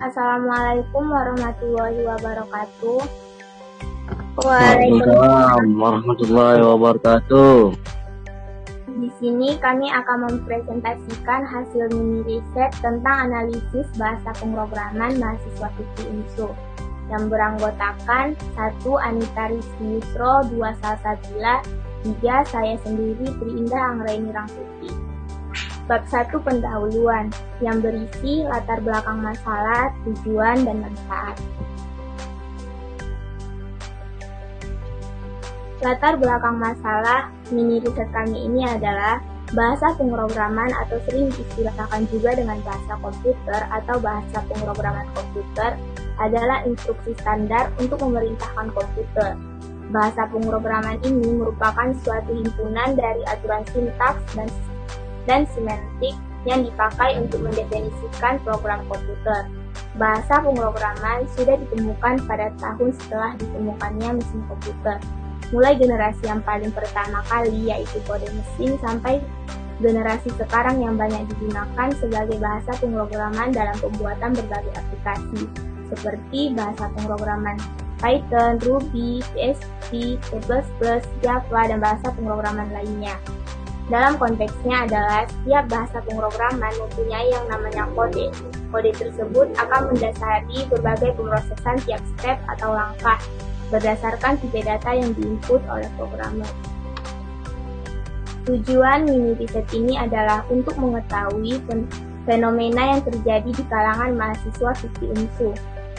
Assalamualaikum warahmatullahi wabarakatuh. Waalaikumsalam warahmatullahi wabarakatuh. Di sini kami akan mempresentasikan hasil mini riset tentang analisis bahasa pemrograman mahasiswa FIKI UNSU yang beranggotakan 1. Anita Rizky Yusro, 2. Salsabila, 3. Saya sendiri Triindah Anggraini Rangkuti. Bab 1 pendahuluan yang berisi latar belakang masalah, tujuan, dan manfaat. Latar belakang masalah mini riset kami ini adalah bahasa pemrograman atau sering diistilahkan juga dengan bahasa komputer atau bahasa pemrograman komputer adalah instruksi standar untuk memerintahkan komputer. Bahasa pemrograman ini merupakan suatu himpunan dari aturan sintaks dan semantik yang dipakai untuk mendefinisikan program komputer. Bahasa pemrograman sudah ditemukan pada tahun setelah ditemukannya mesin komputer. Mulai generasi yang paling pertama kali yaitu kode mesin sampai generasi sekarang yang banyak digunakan sebagai bahasa pemrograman dalam pembuatan berbagai aplikasi seperti bahasa pemrograman Python, Ruby, PHP, C++, Java, dan bahasa pemrograman lainnya. Dalam konteksnya adalah setiap bahasa pemrograman mempunyai yang namanya kode. Kode tersebut akan mendasari berbagai pemrosesan tiap step atau langkah berdasarkan tipe data yang diinput oleh programmer. Tujuan mini riset ini adalah untuk mengetahui fenomena yang terjadi di kalangan mahasiswa FIKI UNSU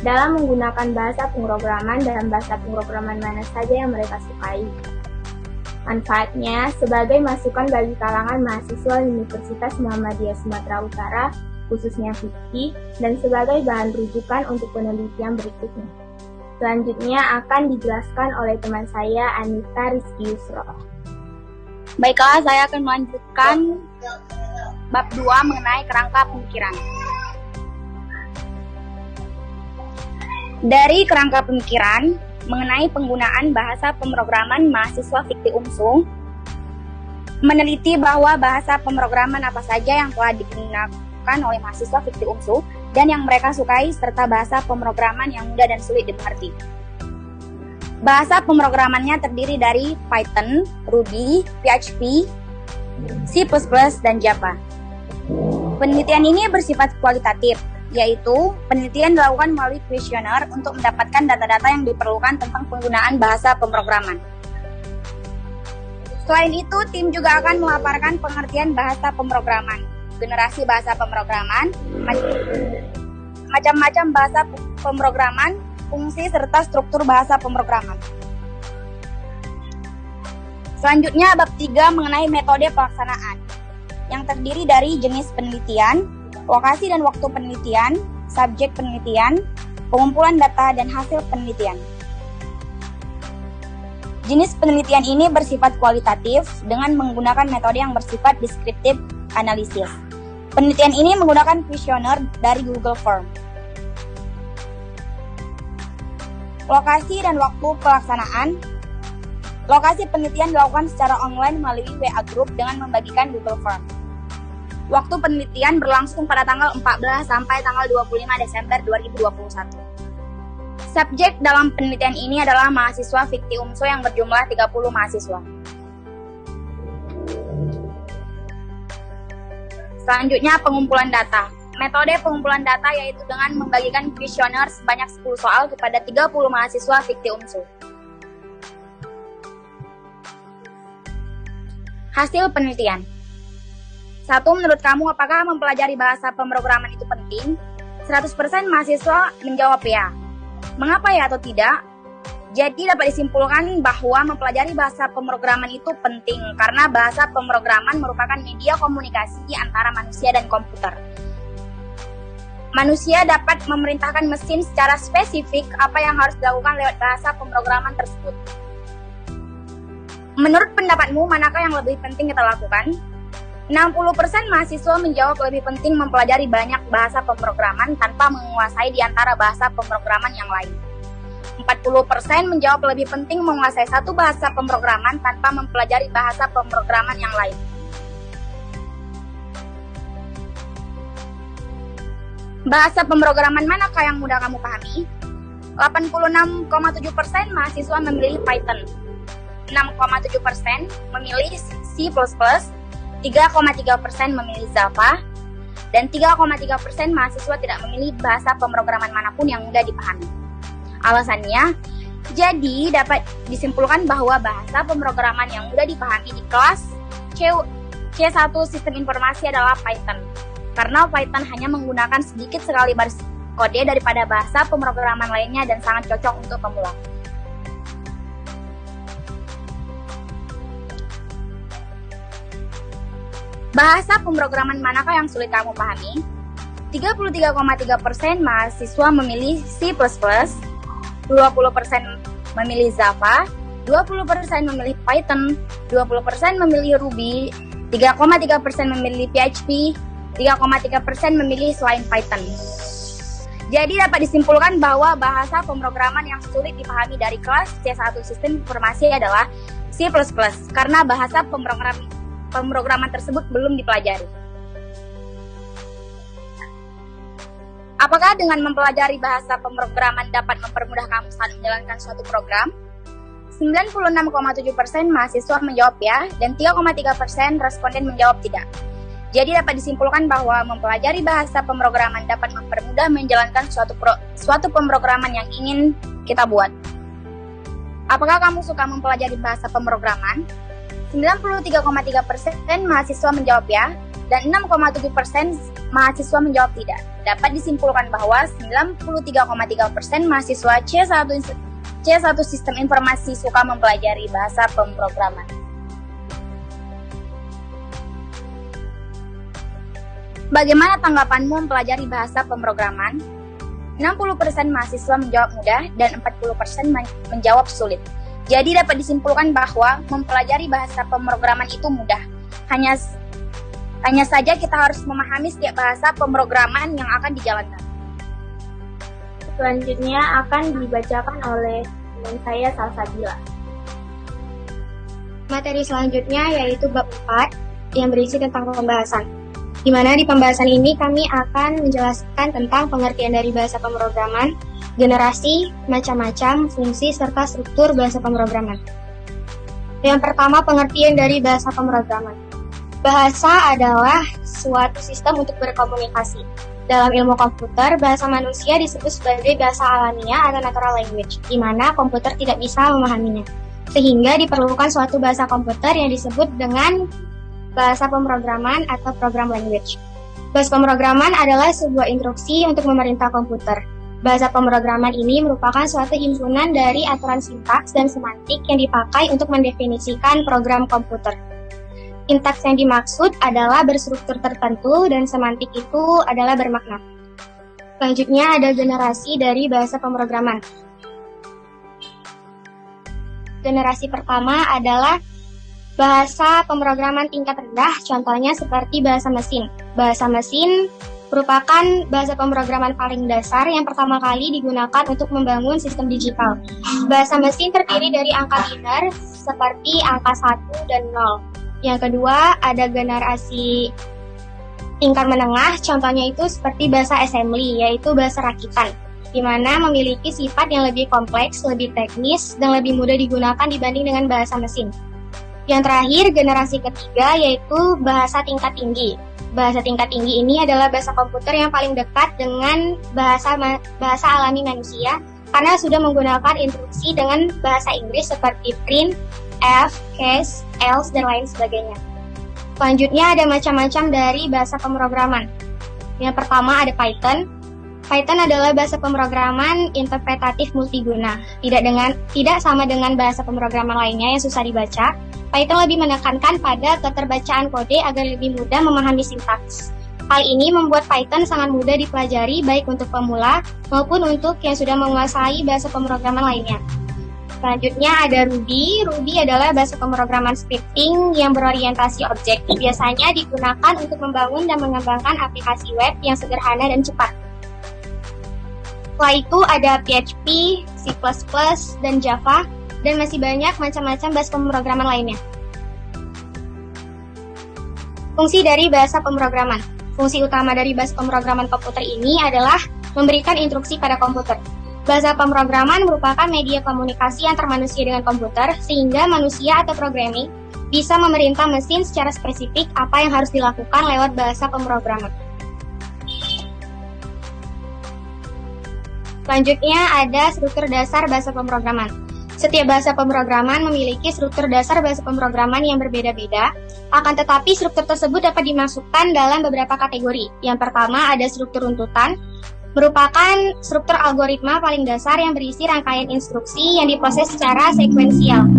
dalam menggunakan bahasa pemrograman dan bahasa pemrograman mana saja yang mereka sukai. Manfaatnya sebagai masukan bagi kalangan mahasiswa Universitas Muhammadiyah Sumatera Utara, khususnya FIKI, dan sebagai bahan rujukan untuk penelitian berikutnya. Selanjutnya akan dijelaskan oleh teman saya, Anita Rizky Yusro. Baiklah, saya akan melanjutkan bab 2 mengenai kerangka pemikiran. Dari kerangka pemikiran mengenai penggunaan bahasa pemrograman mahasiswa FIKI UNSU, meneliti bahwa bahasa pemrograman apa saja yang telah digunakan oleh mahasiswa FIKI UNSU dan yang mereka sukai, serta bahasa pemrograman yang mudah dan sulit dimengerti. Bahasa pemrogramannya terdiri dari Python, Ruby, PHP, C++, dan Java. Penelitian ini bersifat kualitatif, yaitu penelitian dilakukan melalui kuesioner untuk mendapatkan data-data yang diperlukan tentang penggunaan bahasa pemrograman. Selain itu, tim juga akan melaporkan pengertian bahasa pemrograman, generasi bahasa pemrograman, macam-macam bahasa pemrograman, fungsi serta struktur bahasa pemrograman. Selanjutnya bab 3 mengenai metode pelaksanaan, yang terdiri dari jenis penelitian, lokasi dan waktu penelitian, subjek penelitian, pengumpulan data, dan hasil penelitian. Jenis penelitian ini bersifat kualitatif dengan menggunakan metode yang bersifat deskriptif analisis. Penelitian ini menggunakan kuesioner dari Google Form. Lokasi dan waktu pelaksanaan. Lokasi penelitian dilakukan secara online melalui WA Group dengan membagikan Google Form. Waktu penelitian berlangsung pada tanggal 14 sampai tanggal 25 Desember 2021. Subjek dalam penelitian ini adalah mahasiswa FIKI UNSU yang berjumlah 30 mahasiswa. Selanjutnya pengumpulan data. Metode pengumpulan data yaitu dengan membagikan kuesioner sebanyak 10 soal kepada 30 mahasiswa FIKI UNSU. Hasil penelitian. 1. Menurut kamu, apakah mempelajari bahasa pemrograman itu penting? 100% mahasiswa menjawab ya. Mengapa ya atau tidak? Jadi dapat disimpulkan bahwa mempelajari bahasa pemrograman itu penting karena bahasa pemrograman merupakan media komunikasi antara manusia dan komputer. Manusia dapat memerintahkan mesin secara spesifik apa yang harus dilakukan lewat bahasa pemrograman tersebut. Menurut pendapatmu, manakah yang lebih penting kita lakukan? 60% mahasiswa menjawab lebih penting mempelajari banyak bahasa pemrograman tanpa menguasai di antara bahasa pemrograman yang lain. 40% menjawab lebih penting menguasai satu bahasa pemrograman tanpa mempelajari bahasa pemrograman yang lain. Bahasa pemrograman manakah yang mudah kamu pahami? 86,7% mahasiswa memilih Python, 6,7% memilih C++, 3,3% memilih Java, dan 3,3% mahasiswa tidak memilih bahasa pemrograman manapun yang mudah dipahami. Alasannya, jadi dapat disimpulkan bahwa bahasa pemrograman yang mudah dipahami di kelas C1 Sistem Informasi adalah Python. Karena Python hanya menggunakan sedikit sekali baris kode daripada bahasa pemrograman lainnya dan sangat cocok untuk pemula. Bahasa pemrograman manakah yang sulit kamu pahami? 33,3% mahasiswa memilih C++, 20% memilih Java, 20% memilih Python, 20% memilih Ruby, 3,3% memilih PHP, 3,3% memilih selain Python. Jadi dapat disimpulkan bahwa bahasa pemrograman yang sulit dipahami dari kelas C1 Sistem Informasi adalah C++ karena bahasa pemrograman tersebut belum dipelajari. Apakah dengan mempelajari bahasa pemrograman dapat mempermudah kamu saat menjalankan suatu program? 96,7% mahasiswa menjawab ya, dan 3,3% responden menjawab tidak. Jadi dapat disimpulkan bahwa mempelajari bahasa pemrograman dapat mempermudah menjalankan suatu pemrograman yang ingin kita buat. Apakah kamu suka mempelajari bahasa pemrograman? 93,3% mahasiswa menjawab ya, dan 6,7% mahasiswa menjawab tidak. Dapat disimpulkan bahwa 93,3% mahasiswa C1 Sistem Informasi suka mempelajari bahasa pemrograman. Bagaimana tanggapanmu mempelajari bahasa pemrograman? 60% mahasiswa menjawab mudah dan 40% menjawab sulit. Jadi dapat disimpulkan bahwa mempelajari bahasa pemrograman itu mudah. Hanya saja kita harus memahami setiap bahasa pemrograman yang akan dijalankan. Selanjutnya akan dibacakan oleh teman saya Salsabila. Materi selanjutnya yaitu bab 4 yang berisi tentang pembahasan. Di mana di pembahasan ini kami akan menjelaskan tentang pengertian dari bahasa pemrograman, generasi, macam-macam, fungsi, serta struktur bahasa pemrograman. Yang pertama, pengertian dari bahasa pemrograman. Bahasa adalah suatu sistem untuk berkomunikasi. Dalam ilmu komputer, bahasa manusia disebut sebagai bahasa alamiah atau natural language, di mana komputer tidak bisa memahaminya. Sehingga diperlukan suatu bahasa komputer yang disebut dengan bahasa pemrograman atau program language. Bahasa pemrograman adalah sebuah instruksi untuk memerintah komputer. Bahasa pemrograman ini merupakan suatu himpunan dari aturan sintaks dan semantik yang dipakai untuk mendefinisikan program komputer. Sintaks yang dimaksud adalah berstruktur tertentu dan semantik itu adalah bermakna. Selanjutnya ada generasi dari bahasa pemrograman. Generasi pertama adalah bahasa pemrograman tingkat rendah, contohnya seperti bahasa mesin. Bahasa mesin merupakan bahasa pemrograman paling dasar yang pertama kali digunakan untuk membangun sistem digital. Bahasa mesin terdiri dari angka biner seperti angka 1 dan 0. Yang kedua, ada generasi tingkat menengah, contohnya itu seperti bahasa assembly, yaitu bahasa rakitan, di mana memiliki sifat yang lebih kompleks, lebih teknis, dan lebih mudah digunakan dibanding dengan bahasa mesin. Yang terakhir, generasi ketiga, yaitu bahasa tingkat tinggi. Bahasa tingkat tinggi ini adalah bahasa komputer yang paling dekat dengan bahasa alami manusia, karena sudah menggunakan instruksi dengan bahasa Inggris seperti print, F, case, else, dan lain sebagainya. Selanjutnya ada macam-macam dari bahasa pemrograman. Yang pertama ada Python. Python adalah bahasa pemrograman interpretatif multiguna. Tidak sama dengan bahasa pemrograman lainnya yang susah dibaca. Python lebih menekankan pada keterbacaan kode agar lebih mudah memahami sintaks. Hal ini membuat Python sangat mudah dipelajari baik untuk pemula maupun untuk yang sudah menguasai bahasa pemrograman lainnya. Selanjutnya ada Ruby. Ruby adalah bahasa pemrograman scripting yang berorientasi objek. Biasanya digunakan untuk membangun dan mengembangkan aplikasi web yang sederhana dan cepat. Setelah itu ada PHP, C++, dan Java, dan masih banyak macam-macam bahasa pemrograman lainnya. Fungsi dari bahasa pemrograman. Fungsi utama dari bahasa pemrograman komputer ini adalah memberikan instruksi pada komputer. Bahasa pemrograman merupakan media komunikasi antar manusia dengan komputer, sehingga manusia atau programming bisa memerintah mesin secara spesifik apa yang harus dilakukan lewat bahasa pemrograman. Selanjutnya ada struktur dasar bahasa pemrograman. Setiap bahasa pemrograman memiliki struktur dasar bahasa pemrograman yang berbeda-beda, akan tetapi struktur tersebut dapat dimasukkan dalam beberapa kategori. Yang pertama ada struktur runtutan, merupakan struktur algoritma paling dasar yang berisi rangkaian instruksi yang diproses secara sekuensial,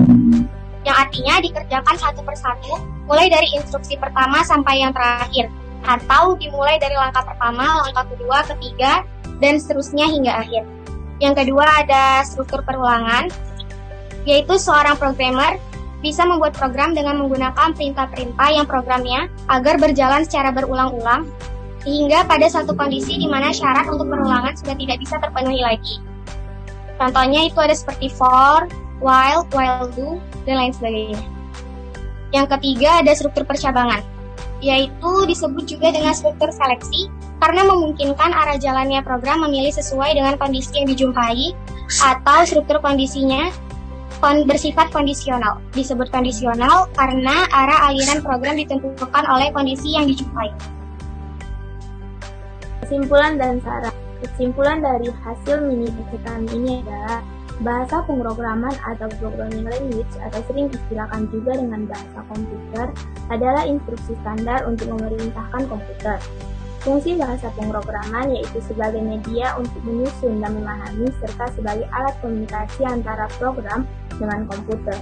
yang artinya dikerjakan satu persatu, mulai dari instruksi pertama sampai yang terakhir, atau dimulai dari langkah pertama, langkah kedua, ketiga, dan seterusnya hingga akhir. Yang kedua ada struktur perulangan, yaitu seorang programmer bisa membuat program dengan menggunakan perintah-perintah yang programnya agar berjalan secara berulang-ulang, hingga pada satu kondisi di mana syarat untuk perulangan sudah tidak bisa terpenuhi lagi. Contohnya itu ada seperti for, while do, dan lain sebagainya. Yang ketiga ada struktur percabangan, yaitu disebut juga dengan struktur seleksi, karena memungkinkan arah jalannya program memilih sesuai dengan kondisi yang dijumpai, atau struktur kondisinya bersifat kondisional. Disebut kondisional karena arah aliran program ditentukan oleh kondisi yang dijumpai. Kesimpulan dan saran. Kesimpulan dari hasil mini basic kami ini adalah bahasa pemrograman atau programming language atau sering distilahkan juga dengan bahasa komputer adalah instruksi standar untuk memerintahkan komputer. Fungsi bahasa pemrograman yaitu sebagai media untuk menyusun dan memahami serta sebagai alat komunikasi antara program dengan komputer.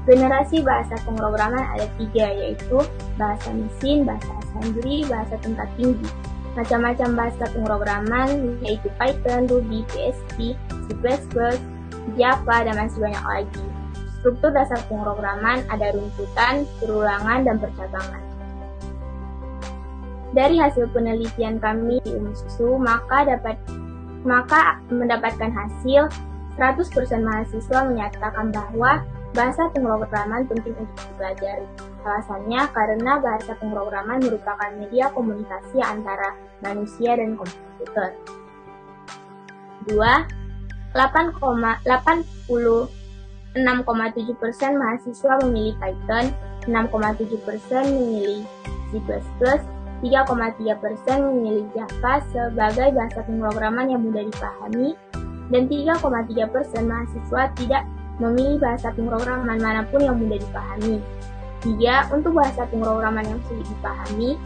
Generasi bahasa pemrograman ada 3, yaitu bahasa mesin, bahasa assembly, bahasa tingkat tinggi. Macam-macam bahasa pemrograman yaitu Python, Ruby, PHP, C++, Java, dan masih banyak lagi. Struktur dasar pemrograman ada runtutan, perulangan, dan percabangan. Dari hasil penelitian kami di UMSU, maka mendapatkan hasil 100% mahasiswa menyatakan bahwa bahasa pemrograman penting untuk dipelajari. Alasannya karena bahasa pemrograman merupakan media komunikasi antara manusia dan komputer. 2. 86,7% mahasiswa memilih Python, 6,7% memilih C++, 3,3% memilih Java sebagai bahasa pemrograman yang mudah dipahami, dan 3,3% mahasiswa tidak memilih bahasa pemrograman manapun yang mudah dipahami. 3. Untuk bahasa pemrograman yang sulit dipahami,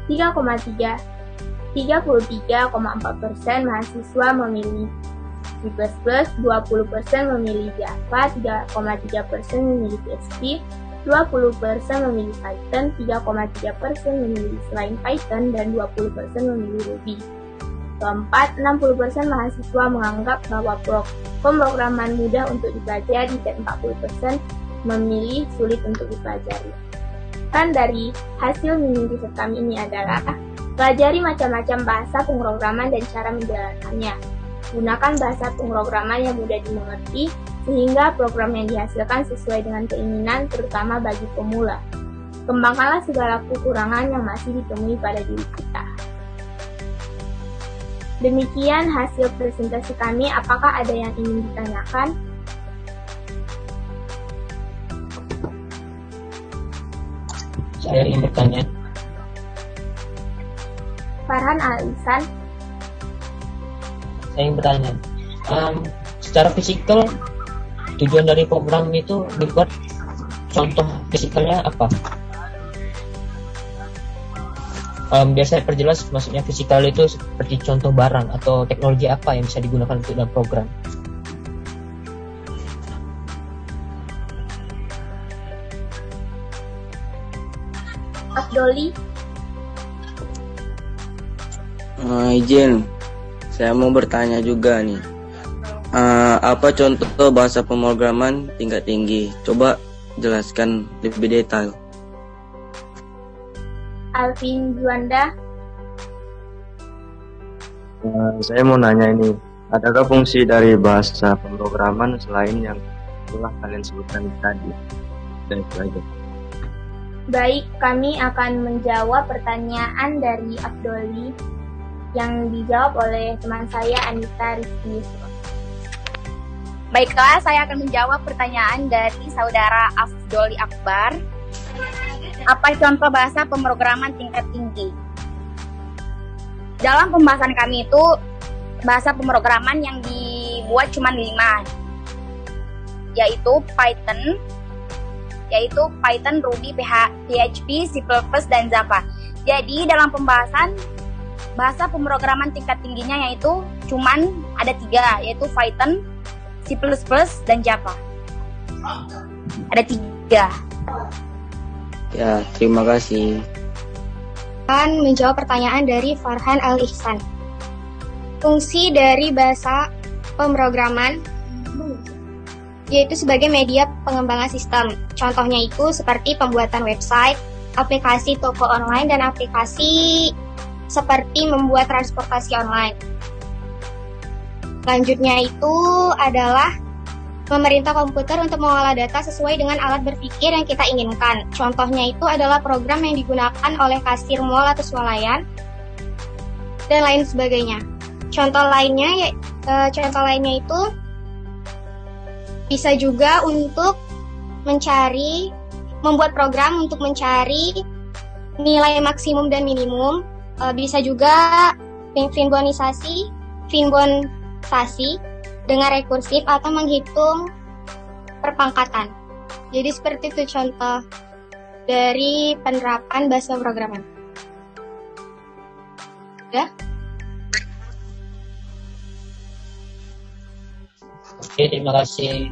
33,4% mahasiswa memilih C++, 20% memilih Java, 3,3% memilih PHP, 20% memilih Python, 3,3% memilih selain Python, dan 20% memilih Ruby. Keempat, 60% mahasiswa menganggap bahwa pemrograman mudah untuk dipelajari dan 40% memilih sulit untuk dipelajari. Kan dari hasil mini riset kami ini adalah pelajari macam-macam bahasa pemrograman dan cara menjalankannya. Gunakan bahasa pemrograman yang mudah dimengerti sehingga program yang dihasilkan sesuai dengan keinginan, terutama bagi pemula. Kembangkanlah segala kekurangan yang masih ditemui pada diri kita. Demikian hasil presentasi kami. Apakah ada yang ingin ditanyakan? Saya ingin bertanya. Farhan Alisan. Saya ingin bertanya. Secara fisikal, tujuan dari program itu dibuat, contoh fisikalnya apa? Biasa perjelas, maksudnya fisikal itu seperti contoh barang atau teknologi apa yang bisa digunakan untuk dalam program. Abdoli. Izin, saya mau bertanya juga nih. Apa contoh bahasa pemrograman tingkat tinggi? Coba jelaskan lebih detail. Alvin Juanda. Saya mau nanya ini, adakah fungsi dari bahasa pemrograman selain yang telah kalian sebutkan tadi? Dan itu aja. Baik, kami akan menjawab pertanyaan dari Abdoli yang dijawab oleh teman saya Anita Rizky Yusuf. Baiklah, saya akan menjawab pertanyaan dari saudara Afdoli Akbar. Apa contoh bahasa pemrograman tingkat tinggi? Dalam pembahasan kami itu, bahasa pemrograman yang dibuat cuma 5, yaitu Python, Ruby, PHP, C++, dan Java. Jadi dalam pembahasan bahasa pemrograman tingkat tingginya yaitu cuman ada 3, yaitu Python, C++, dan Java. Ada 3. Ya, terima kasih. Akan menjawab pertanyaan dari Farhan Al-Ihsan. Fungsi dari bahasa pemrograman yaitu sebagai media pengembangan sistem. Contohnya itu seperti pembuatan website, aplikasi toko online, dan aplikasi seperti membuat transportasi online. Selanjutnya itu adalah memerintah komputer untuk mengolah data sesuai dengan alat berpikir yang kita inginkan. Contohnya itu adalah program yang digunakan oleh kasir mall atau swalayan, dan lain sebagainya. Contoh lainnya itu bisa juga untuk membuat program untuk mencari nilai maksimum dan minimum. Bisa juga finbonisasi dengan rekursif atau menghitung perpangkatan. Jadi seperti itu contoh dari penerapan bahasa pemrograman. Ya? Oke, terima kasih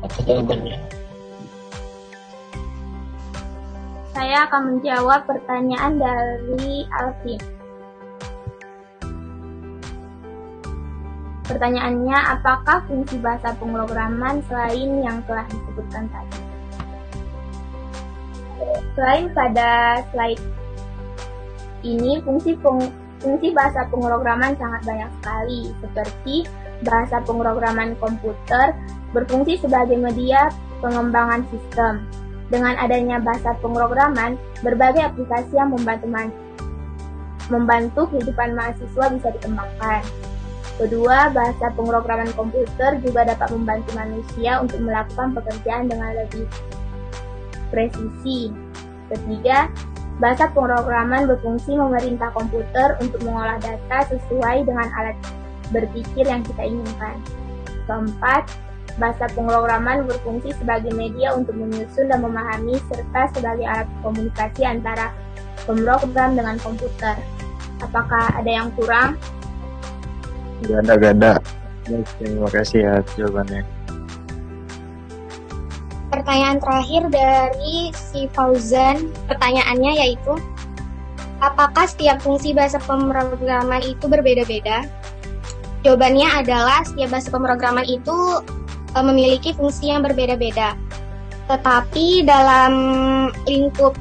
atas jawabannya. Saya akan menjawab pertanyaan dari Alvin. Pertanyaannya, apakah fungsi bahasa pemrograman selain yang telah disebutkan tadi? Selain pada slide ini, fungsi bahasa pemrograman sangat banyak sekali, seperti bahasa pemrograman komputer berfungsi sebagai media pengembangan sistem. Dengan adanya bahasa pemrograman, berbagai aplikasi yang membantu kehidupan mahasiswa bisa dikembangkan. Kedua, bahasa pemrograman komputer juga dapat membantu manusia untuk melakukan pekerjaan dengan lebih presisi. Ketiga, bahasa pemrograman berfungsi memerintah komputer untuk mengolah data sesuai dengan alat berpikir yang kita inginkan. Keempat, bahasa pemrograman berfungsi sebagai media untuk menyusun dan memahami serta sebagai alat komunikasi antara pemrogram dengan komputer. Apakah ada yang kurang? Gak ada. Terima kasih ya jawabannya. Pertanyaan terakhir dari si Fauzan, pertanyaannya yaitu, apakah setiap fungsi bahasa pemrograman itu berbeda-beda? Jawabannya adalah setiap bahasa pemrograman itu memiliki fungsi yang berbeda-beda. Tetapi dalam lingkup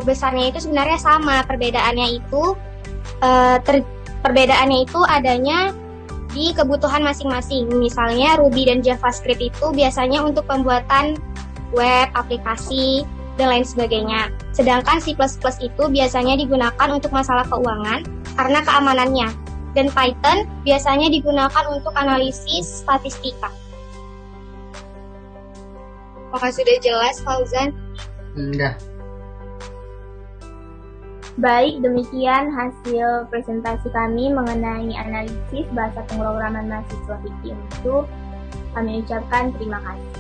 besarnya itu sebenarnya sama. Perbedaannya itu adanya di kebutuhan masing-masing. Misalnya Ruby dan JavaScript itu biasanya untuk pembuatan web, aplikasi, dan lain sebagainya. Sedangkan C++ itu biasanya digunakan untuk masalah keuangan karena keamanannya. Dan Python biasanya digunakan untuk analisis statistika. Apakah sudah jelas, Fauzan? Udah. Baik, demikian hasil presentasi kami mengenai analisis bahasa pemrograman mahasiswa FIKI. Kami ucapkan terima kasih.